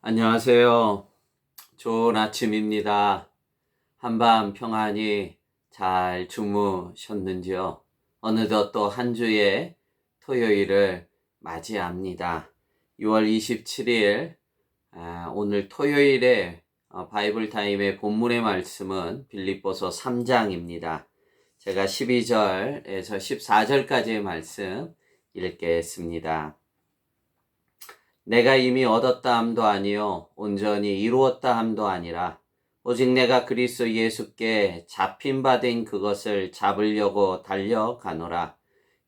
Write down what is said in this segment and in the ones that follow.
안녕하세요. 좋은 아침입니다. 한밤 평안히 잘 주무셨는지요? 어느덧 또 한 주의 토요일을 맞이합니다. 6월 27일, 오늘 토요일에 바이블 타임의 본문의 말씀은 빌립보서 3장입니다. 제가 12절에서 14절까지의 말씀 읽겠습니다. 내가 이미 얻었다 함도 아니요 온전히 이루었다 함도 아니라 오직 내가 그리스도 예수께 잡힌 바 된 그것을 잡으려고 달려가노라.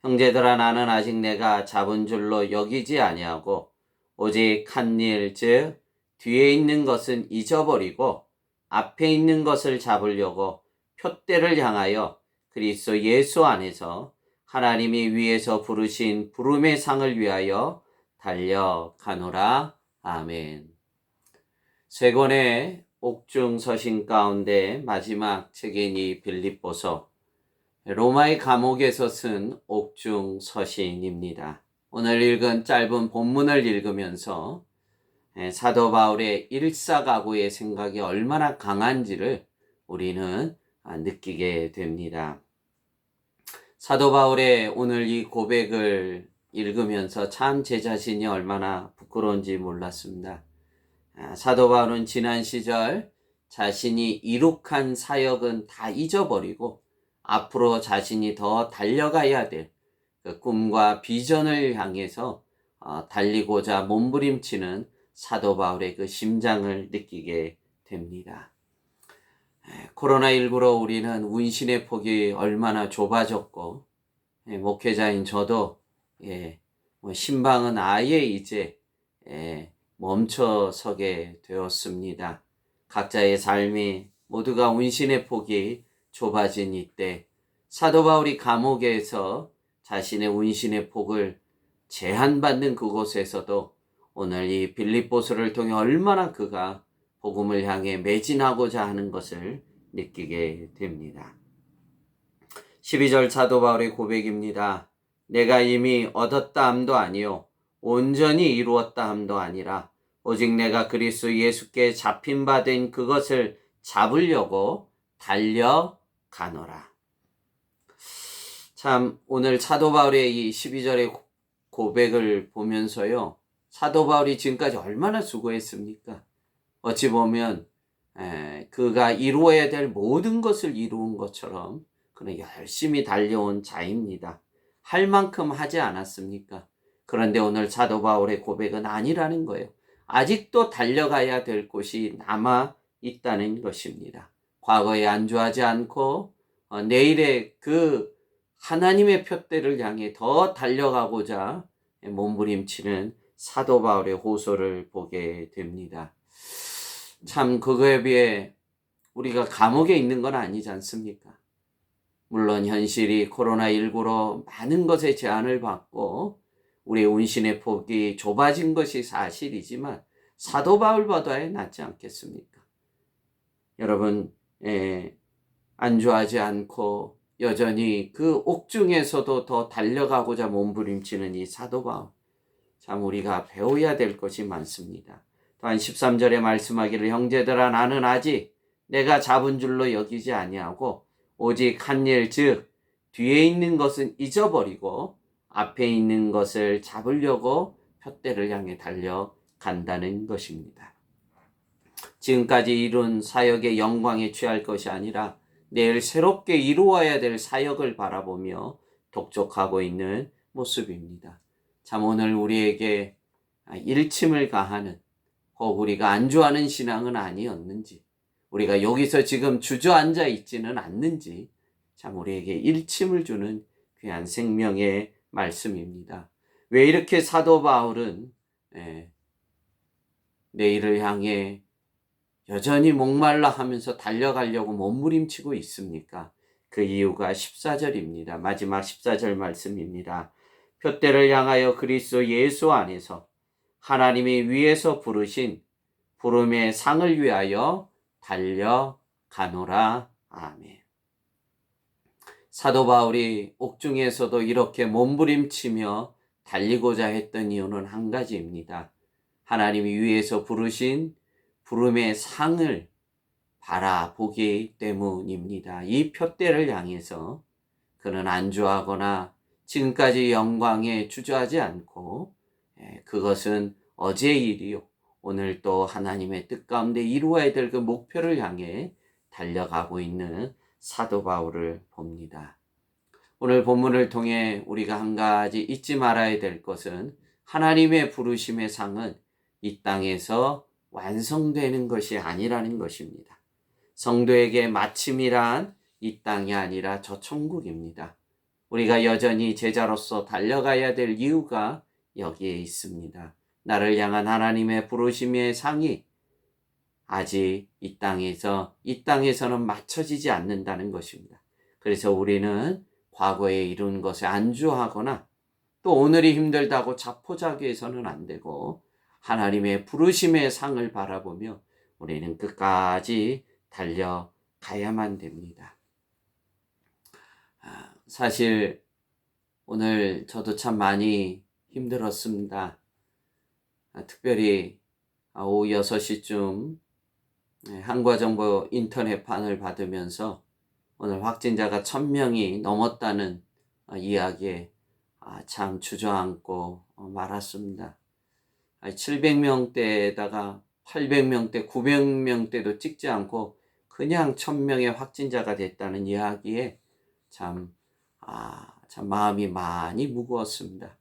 형제들아, 나는 아직 내가 잡은 줄로 여기지 아니하고 오직 한 일, 즉 뒤에 있는 것은 잊어버리고 앞에 있는 것을 잡으려고 표대를 향하여 그리스도 예수 안에서 하나님이 위에서 부르신 부름의 상을 위하여 달려가노라. 아멘. 세 권의 옥중 서신 가운데 마지막 책인 이 빌립보서, 로마의 감옥에서 쓴 옥중 서신입니다. 오늘 읽은 짧은 본문을 읽으면서 사도 바울의 일사가구의 생각이 얼마나 강한지를 우리는 느끼게 됩니다. 사도 바울의 오늘 이 고백을 읽으면서 참 제 자신이 얼마나 부끄러운지 몰랐습니다. 사도 바울은 지난 시절 자신이 이룩한 사역은 다 잊어버리고 앞으로 자신이 더 달려가야 될 그 꿈과 비전을 향해서 달리고자 몸부림치는 사도 바울의 그 심장을 느끼게 됩니다. 코로나19로 우리는 운신의 폭이 얼마나 좁아졌고, 목회자인 저도 신방은 아예 이제 멈춰서게 되었습니다. 각자의 삶이 모두가 운신의 폭이 좁아진 이때 사도 바울이 감옥에서 자신의 운신의 폭을 제한받는 그곳에서도 오늘 이 빌립보서를 통해 얼마나 그가 복음을 향해 매진하고자 하는 것을 느끼게 됩니다. 12절 사도 바울의 고백입니다. 내가 이미 얻었다 함도 아니요 온전히 이루었다 함도 아니라 오직 내가 그리스도 예수께 잡힌 바 된 그것을 잡으려고 달려가노라. 참 오늘 사도 바울의 이 12절의 고백을 보면서요, 사도 바울이 지금까지 얼마나 수고했습니까? 어찌 보면 그가 이루어야 될 모든 것을 이루은 것처럼 그는 열심히 달려온 자입니다. 할 만큼 하지 않았습니까? 그런데 오늘 사도 바울의 고백은 아니라는 거예요. 아직도 달려가야 될 곳이 남아 있다는 것입니다. 과거에 안주하지 않고 내일의 그 하나님의 표대를 향해 더 달려가고자 몸부림치는 사도 바울의 호소를 보게 됩니다. 참 그거에 비해 우리가 감옥에 있는 건 아니지 않습니까? 물론 현실이 코로나19로 많은 것에 제한을 받고 우리의 운신의 폭이 좁아진 것이 사실이지만 사도 바울보다 낫지 않겠습니까? 여러분, 안주하지 않고 여전히 그 옥중에서도 더 달려가고자 몸부림치는 이 사도 바울, 참 우리가 배워야 될 것이 많습니다. 또한 13절에 말씀하기를 형제들아, 나는 아직 내가 잡은 줄로 여기지 아니하고 오직 한 일, 즉 뒤에 있는 것은 잊어버리고 앞에 있는 것을 잡으려고 표대를 향해 달려간다는 것입니다. 지금까지 이룬 사역의 영광에 취할 것이 아니라 내일 새롭게 이루어야 될 사역을 바라보며 독촉하고 있는 모습입니다. 참 오늘 우리에게 일침을 가하는, 혹 우리가 안주하는 신앙은 아니었는지, 우리가 여기서 지금 주저앉아 있지는 않는지 참 우리에게 일침을 주는 귀한 생명의 말씀입니다. 왜 이렇게 사도 바울은 내일을 향해 여전히 목말라 하면서 달려가려고 몸부림치고 있습니까? 그 이유가 14절입니다. 마지막 14절 말씀입니다. 표대를 향하여 그리스도 예수 안에서 하나님이 위에서 부르신 부름의 상을 위하여 달려가노라. 아멘. 사도 바울이 옥중에서도 이렇게 몸부림치며 달리고자 했던 이유는 한 가지입니다. 하나님이 위에서 부르신 부름의 상을 바라보기 때문입니다. 이 표대를 향해서 그는 안주하거나 지금까지 영광에 주저하지 않고 그것은 어제의 일이요 오늘 또 하나님의 뜻 가운데 이루어야 될 그 목표를 향해 달려가고 있는 사도 바울을 봅니다. 오늘 본문을 통해 우리가 한 가지 잊지 말아야 될 것은 하나님의 부르심의 상은 이 땅에서 완성되는 것이 아니라는 것입니다. 성도에게 마침이란 이 땅이 아니라 저 천국입니다. 우리가 여전히 제자로서 달려가야 될 이유가 여기에 있습니다. 나를 향한 하나님의 부르심의 상이 아직 이 땅에서는 맞춰지지 않는다는 것입니다. 그래서 우리는 과거에 이룬 것에 안주하거나 또 오늘이 힘들다고 자포자기해서는 안 되고 하나님의 부르심의 상을 바라보며 우리는 끝까지 달려가야만 됩니다. 사실 오늘 저도 참 많이 힘들었습니다. 특별히 오후 6시쯤 한과정보 인터넷판을 받으면서 오늘 확진자가 1000명이 넘었다는 이야기에 참 주저앉고 말았습니다. 700명대에다가 800명대, 900명대도 찍지 않고 그냥 1000명의 확진자가 됐다는 이야기에 참 마음이 많이 무거웠습니다.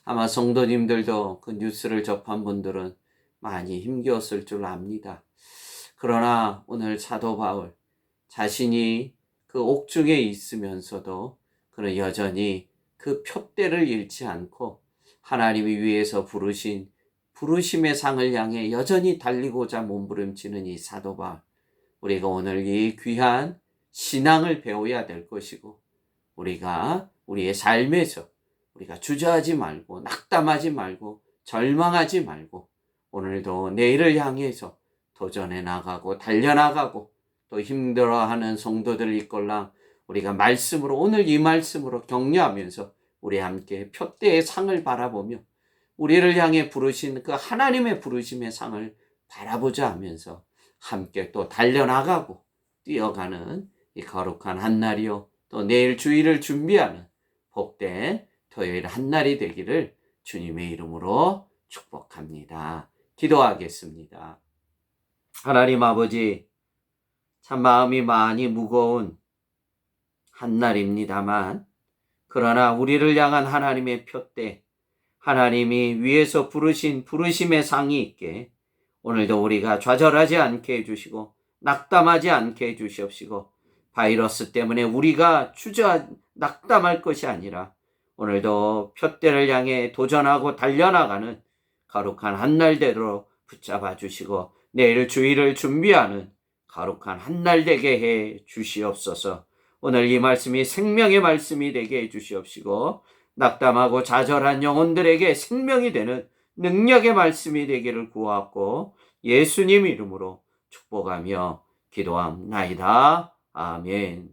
아마 성도님들도 그 뉴스를 접한 분들은 많이 힘겨웠을 줄 압니다. 그러나 오늘 사도 바울 자신이 그 옥중에 있으면서도 그는 여전히 그 표대를 잃지 않고 하나님이 위에서 부르신 부르심의 상을 향해 여전히 달리고자 몸부림치는 이 사도 바울. 우리가 오늘 이 귀한 신앙을 배워야 될 것이고 우리가 우리의 삶에서 우리가 주저하지 말고 낙담하지 말고 절망하지 말고 오늘도 내일을 향해서 도전해 나가고 달려나가고 또 힘들어하는 성도들 이끌라 우리가 말씀으로 오늘 이 말씀으로 격려하면서 우리 함께 표대의 상을 바라보며 우리를 향해 부르신 그 하나님의 부르심의 상을 바라보자 하면서 함께 또 달려나가고 뛰어가는 이 거룩한 한날이요 또 내일 주일을 준비하는 복된 토요일 한날이 되기를 주님의 이름으로 축복합니다. 기도하겠습니다. 하나님 아버지, 참 마음이 많이 무거운 한날입니다만 그러나 우리를 향한 하나님의 표대, 하나님이 위에서 부르신 부르심의 상이 있게 오늘도 우리가 좌절하지 않게 해주시고 낙담하지 않게 해주시옵시고 바이러스 때문에 우리가 낙담할 것이 아니라 오늘도 표대를 향해 도전하고 달려나가는 거룩한 한날 되도록 붙잡아 주시고 내일 주일을 준비하는 거룩한 한날 되게 해 주시옵소서. 오늘 이 말씀이 생명의 말씀이 되게 해 주시옵시고 낙담하고 좌절한 영혼들에게 생명이 되는 능력의 말씀이 되기를 구하고 예수님 이름으로 축복하며 기도합나이다. 아멘.